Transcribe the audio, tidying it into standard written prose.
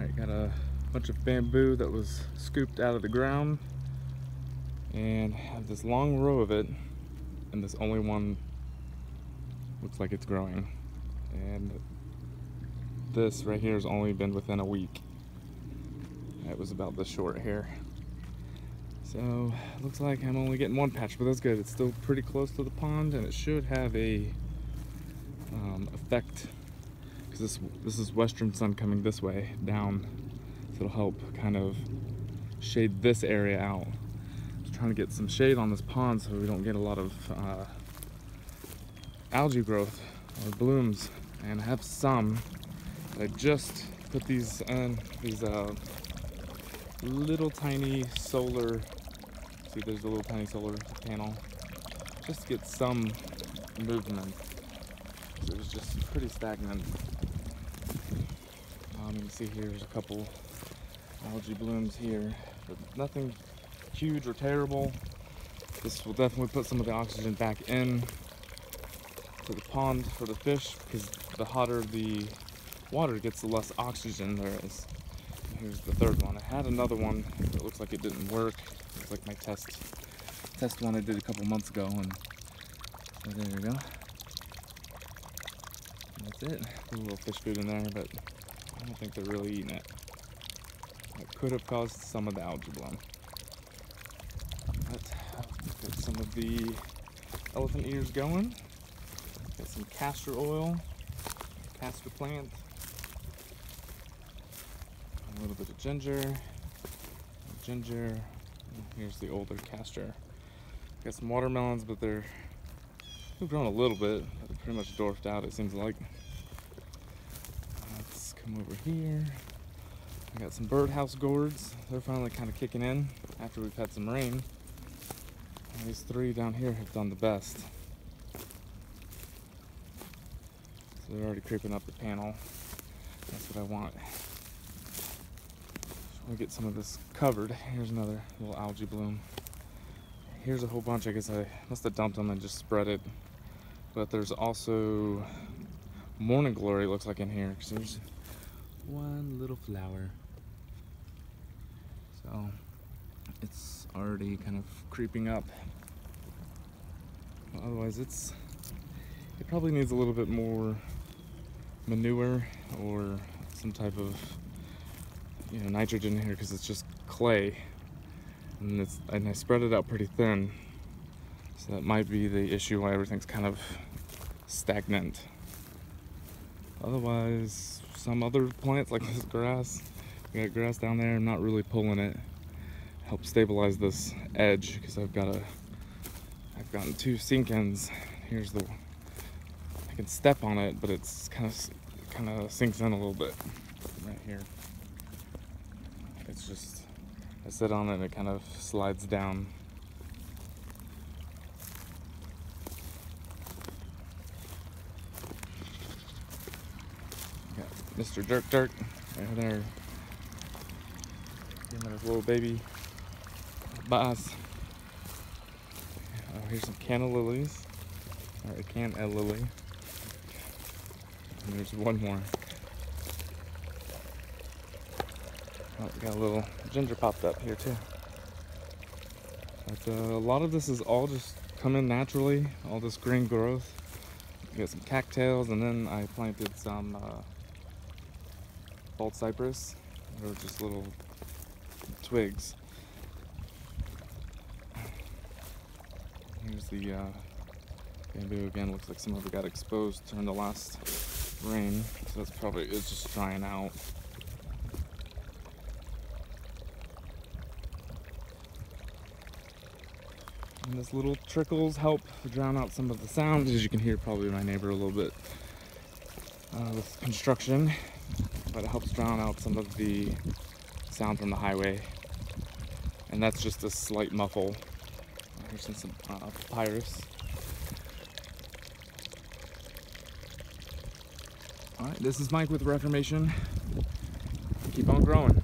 Alright, got a bunch of bamboo that was scooped out of the ground, and have this long row of it, and this only one looks like it's growing. And this right here has only been within a week. It was about this short here. So it looks like I'm only getting one patch, but that's good. It's still pretty close to the pond, and it should have a effect, because this is western sun coming this way down, so it'll help kind of shade this area out. Just trying to get some shade on this pond so we don't get a lot of algae growth or blooms. And I have some. I just put these in, these little tiny solar, see there's a little tiny solar panel, just to get some movement. So it was just pretty stagnant. You can see here there's a couple algae blooms here, but nothing huge or terrible. This will definitely put some of the oxygen back in to the pond for the fish, because the hotter the water gets, the less oxygen there is. And here's the third one. I had another one that looks like it didn't work. It's like my test one I did a couple months ago, and so there we go. That's it. Put a little fish food in there, but I don't think they're really eating it. It could have caused some of the algae bloom. But I'll get some of the elephant ears going. Got some castor oil, castor plant, a little bit of ginger. Here's the older castor. Got some watermelons, but they've grown a little bit. They're pretty much dwarfed out, it seems like. Let's come over here. I got some birdhouse gourds. They're finally kind of kicking in after we've had some rain. And these three down here have done the best. So they're already creeping up the panel. That's what I want. Just want to get some of this covered. Here's another little algae bloom. Here's a whole bunch. I guess I must have dumped them and just spread it. But there's also morning glory, looks like, in here, because there's one little flower. So it's already kind of creeping up. Well, otherwise it probably needs a little bit more manure or some type of nitrogen in here, because it's just clay, and I spread it out pretty thin, so that might be the issue why everything's kind of stagnant. Otherwise, some other plants like this grass, we got grass down there, I'm not really pulling it. Help stabilize this edge, because I've gotten two sink-ins. Here's I can step on it, but it's kind of sinks in a little bit right here. It's just, I sit on it and it kind of slides down. Got Mr. Dirt right there. Give him a little baby bass. Oh, here's some canna lilies, or a canna lily. And there's one more. Oh, we got a little ginger popped up here too. But a lot of this is all just coming naturally, all this green growth. We got some cattails, and then I planted some bald cypress. They were just little twigs. Here's the bamboo again. Looks like some of it got exposed during the last rain, so it's just drying out. And this little trickles help drown out some of the sounds, as you can hear probably my neighbor a little bit with construction, but it helps drown out some of the sound from the highway. And that's just a slight muffle. Here's some papyrus. Alright, this is Mike with Reformation. Keep on growing.